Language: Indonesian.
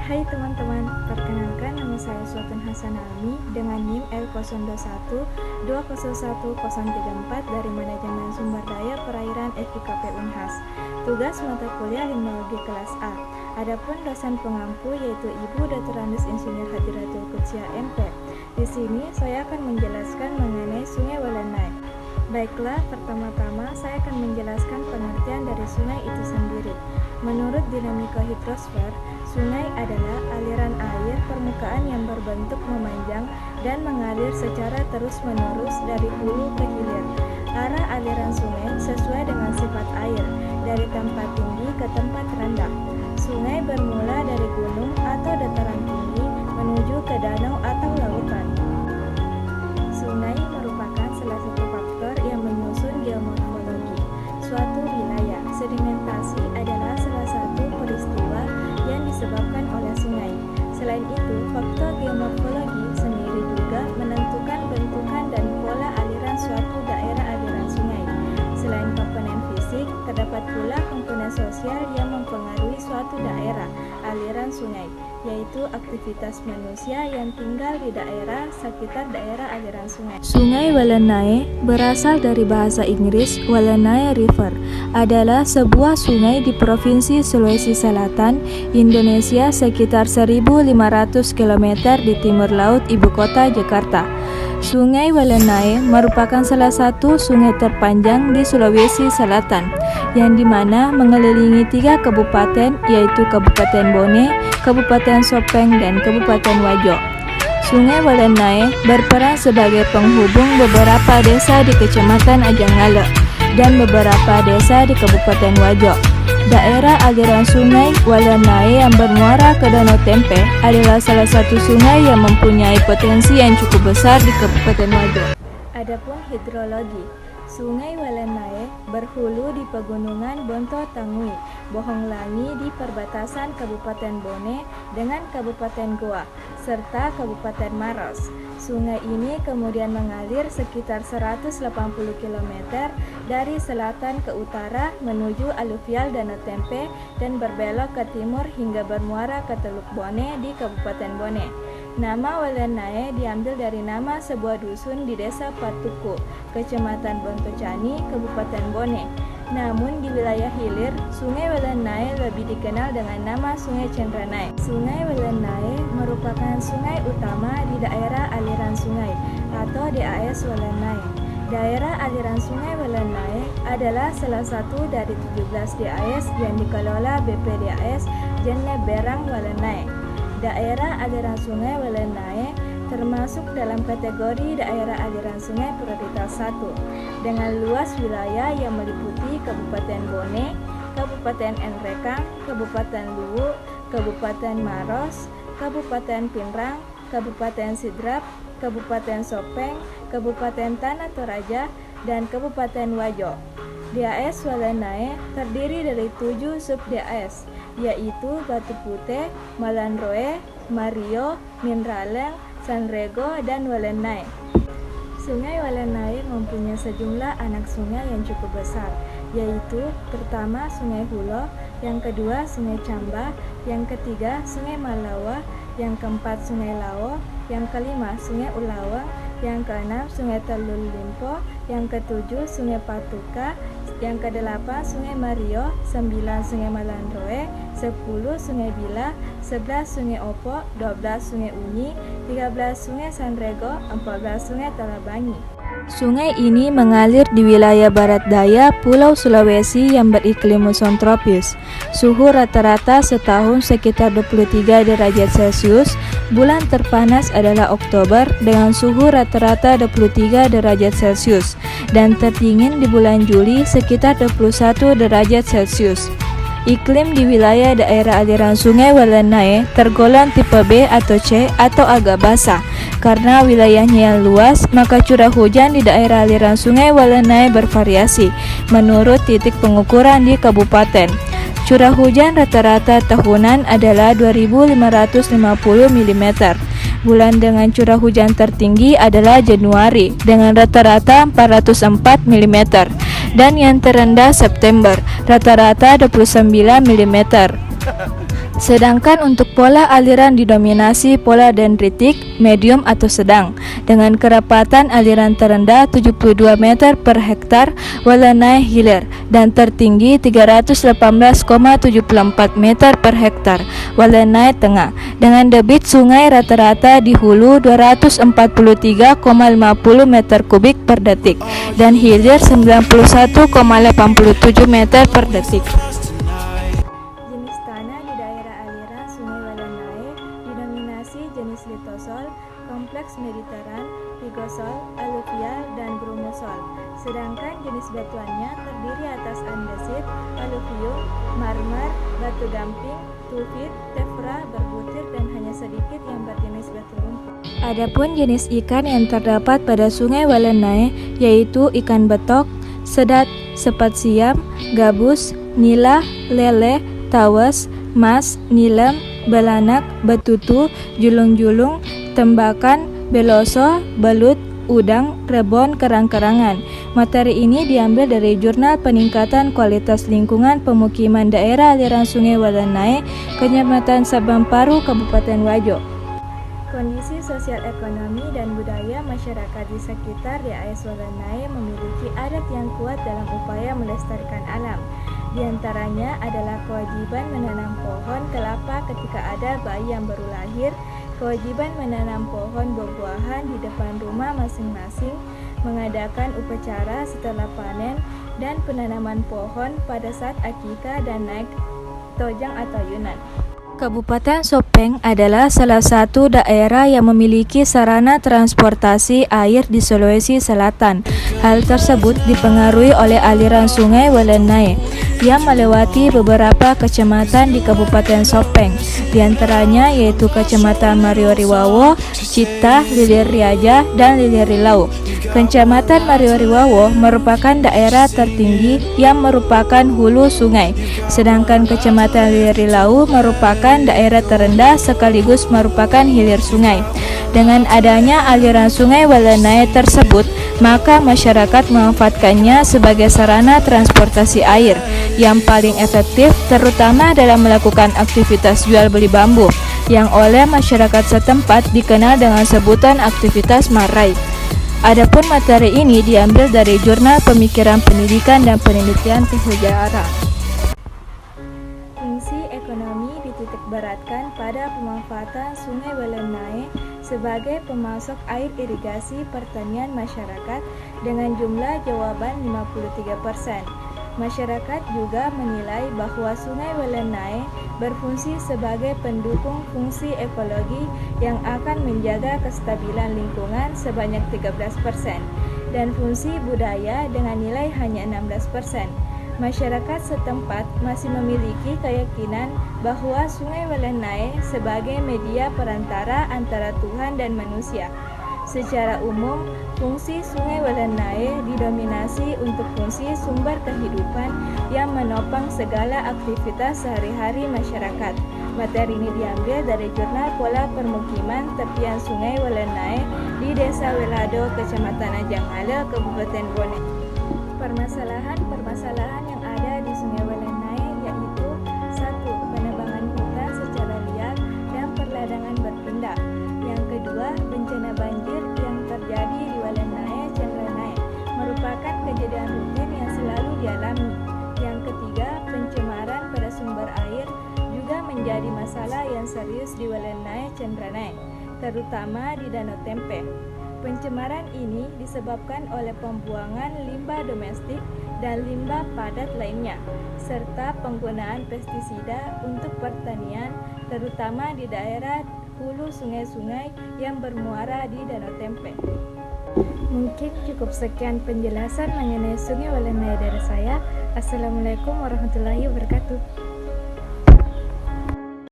Hai teman-teman, perkenalkan nama saya Sultan Hasan Almi dengan NIM L0212011034 dari Manajemen Sumber Daya Perairan FIKP Unhas. Tugas mata kuliah Limnologi kelas A. Adapun dosen pengampu yaitu Ibu Dr. Andes Insinyur Hadiratul Qudsiah MP. Di sini saya akan menjelaskan mengenai Sungai Walenai. Baiklah, pertama-tama saya akan menjelaskan pengertian dari sungai itu sendiri. Menurut dinamika hidrosfer, sungai adalah aliran air permukaan yang berbentuk memanjang dan mengalir secara terus-menerus dari hulu ke hilir. Arah aliran sungai sesuai dengan sifat air, dari tempat tinggi ke tempat rendah. Sungai bermula dari gunung atau dataran tinggi menuju ke danau atau lautan. Sungai merupakan salah satu faktor yang menyusun geomorfologi suatu wilayah. Sedimentasi adalah salah satu peristiwa yang disebabkan oleh sungai. Selain itu, faktor geomorfologi sendiri juga menentukan bentukan dan pola aliran suatu daerah aliran sungai. Selain komponen fisik, terdapat pula komponen sosial yang mempengaruhi suatu daerah aliran sungai, yaitu aktivitas manusia yang tinggal di daerah sekitar daerah aliran sungai. Sungai Walenai berasal dari bahasa Inggris Walenai River, adalah sebuah sungai di Provinsi Sulawesi Selatan, Indonesia sekitar 1.500 km di timur laut ibu kota Jakarta. Sungai Walenai merupakan salah satu sungai terpanjang di Sulawesi Selatan, yang dimana mengelilingi 3 kabupaten yaitu Kabupaten Bone, Kabupaten Sopeng, dan Kabupaten Wajo. Sungai Walenai berperan sebagai penghubung beberapa desa di Kecamatan Ajanggale dan beberapa desa di Kabupaten Wajo. Daerah aliran sungai Walenai yang bermuara ke Danau Tempe adalah salah satu sungai yang mempunyai potensi yang cukup besar di Kabupaten Wajo. Adapun hidrologi, Sungai Walenai berhulu di Pegunungan Bonto Tangui, Bohonglangi di perbatasan Kabupaten Bone dengan Kabupaten Goa, serta Kabupaten Maros. Sungai ini kemudian mengalir sekitar 180 km dari selatan ke utara menuju aluvial Danau Tempe dan berbelok ke timur hingga bermuara ke Teluk Bone di Kabupaten Bone. Nama Walenai diambil dari nama sebuah dusun di Desa Patuku, Kecamatan Bontocani, Kabupaten Bone. Namun di wilayah hilir, Sungai Walenai lebih dikenal dengan nama Sungai Cendranai. Sungai Walenai merupakan sungai utama di daerah aliran sungai atau DAS Walenai. Daerah aliran Sungai Walenai adalah salah satu dari 17 DAS yang dikelola BPDAS Jenle Berang Walenai. Daerah aliran Sungai Walenai termasuk dalam kategori daerah aliran sungai prioritas 1 dengan luas wilayah yang meliputi Kabupaten Bone, Kabupaten Nrekang, Kabupaten Luwu, Kabupaten Maros, Kabupaten Pinrang, Kabupaten Sidrap, Kabupaten Sopeng, Kabupaten Tanah Toraja, dan Kabupaten Wajo. DAS Walenai terdiri dari 7 sub-DAS, yaitu Batu Putih, Malanroe, Mario, Minraleng, Sanrego, dan Walenai. Sungai Walenai mempunyai sejumlah anak sungai yang cukup besar, yaitu pertama Sungai Hulo, yang kedua Sungai Camba, yang ketiga Sungai Malawa, yang keempat Sungai Lao, yang kelima Sungai Ulawang, yang keenam Sungai Telul Limpo, yang ketujuh Sungai Patuka, yang kedelapan Sungai Mario, 9 Sungai Malanroe, 10 Sungai Bila, 11 Sungai Opo, 12 Sungai Unyi, 13 Sungai Sanrego, 14 Sungai Talabangi. Sungai ini mengalir di wilayah barat daya Pulau Sulawesi yang beriklim muson tropis. Suhu rata-rata setahun sekitar 23 derajat Celcius. Bulan terpanas adalah Oktober dengan suhu rata-rata 23 derajat Celcius dan terdingin di bulan Juli sekitar 21 derajat Celcius. Iklim di wilayah daerah aliran Sungai Walenai tergolong tipe B atau C atau agak basah. Karena wilayahnya yang luas, maka curah hujan di daerah aliran Sungai Walenai bervariasi menurut titik pengukuran di kabupaten. Curah hujan rata-rata tahunan adalah 2.550 mm. Bulan dengan curah hujan tertinggi adalah Januari dengan rata-rata 404 mm dan yang terendah September, rata-rata 29 mm. Sedangkan untuk pola aliran didominasi pola dendritik, medium atau sedang, dengan kerapatan aliran terendah 72 meter per hektar Walenai hilir dan tertinggi 318,74 meter per hektar Walenai tengah, dengan debit sungai rata-rata di hulu 243,50 meter kubik per detik dan hilir 91,87 meter per detik. Jenis litosol, kompleks mediteran, ligosol, aluvial, dan brumosol. Sedangkan jenis batuannya terdiri atas andesit, aluvium, marmer, batu gamping, tulfit, tefra, berbutir, dan hanya sedikit yang berjenis batu lumpur. Adapun jenis ikan yang terdapat pada Sungai Walenai yaitu ikan betok, sedat, sepat siam, gabus, nila, lele, tawes, mas, nilem, belanak, betutu, julung-julung, tembakan, beloso, belut, udang, rebon, kerang-kerangan. Materi ini diambil dari Jurnal Peningkatan Kualitas Lingkungan Pemukiman Daerah Aliran Sungai Walenai, Kecamatan Sabamparu, Kabupaten Wajo. Kondisi sosial ekonomi dan budaya masyarakat di sekitar DAS Walenai memiliki adat yang kuat dalam upaya melestarikan alam. Di antaranya adalah kewajiban menanam pohon kelapa ketika ada bayi yang baru lahir, kewajiban menanam pohon buah-buahan di depan rumah masing-masing, mengadakan upacara setelah panen, dan penanaman pohon pada saat akikah dan naik tojang atau yunan. Kabupaten Sopeng adalah salah satu daerah yang memiliki sarana transportasi air di Sulawesi Selatan. Hal tersebut dipengaruhi oleh aliran Sungai Walenai yang melewati beberapa kecamatan di Kabupaten Sopeng, di antaranya yaitu Kecamatan Marioriwawo, Cita, Lilir Riaja, dan Lilir Rilau. Kecamatan Marioriwawo merupakan daerah tertinggi yang merupakan hulu sungai, sedangkan Kecamatan Lilir Rilau merupakan daerah terendah sekaligus merupakan hilir sungai. Dengan adanya aliran Sungai Walenai tersebut, maka masyarakat memanfaatkannya sebagai sarana transportasi air yang paling efektif, terutama dalam melakukan aktivitas jual beli bambu yang oleh masyarakat setempat dikenal dengan sebutan aktivitas marai. Adapun materi ini diambil dari Jurnal Pemikiran Pendidikan dan Penelitian Kesejarah. Fungsi ekonomi dititik beratkan pada pemanfaatan Sungai Walenai sebagai pemasok air irigasi pertanian masyarakat dengan jumlah jawaban 53%. Masyarakat juga menilai bahwa Sungai Walenai berfungsi sebagai pendukung fungsi ekologi yang akan menjaga kestabilan lingkungan sebanyak 13% dan fungsi budaya dengan nilai hanya 16%. Masyarakat setempat masih memiliki keyakinan bahwa Sungai Walenai sebagai media perantara antara Tuhan dan manusia. Secara umum, fungsi Sungai Walenai didominasi untuk fungsi sumber kehidupan yang menopang segala aktivitas sehari-hari masyarakat. Materi ini diambil dari Jurnal Pola Permukiman Tepian Sungai Walenai di Desa Welado, Kecamatan Ajanghale, Kabupaten Bone. Permasalahan yang ada di Sungai Walenai yaitu 1. Penebangan hutan secara liar dan perladangan berpindah. Yang kedua, bencana banjir yang terjadi di Walenai Cendranai merupakan kejadian rutin yang selalu dialami. Yang ketiga, pencemaran pada sumber air juga menjadi masalah yang serius di Walenai Cendranai, terutama di Danau Tempe. Pencemaran ini disebabkan oleh pembuangan limbah domestik dan limbah padat lainnya, serta penggunaan pestisida untuk pertanian, terutama di daerah hulu sungai-sungai yang bermuara di Danau Tempe. Mungkin cukup sekian penjelasan mengenai Sungai Walenai dari saya. Assalamualaikum warahmatullahi wabarakatuh.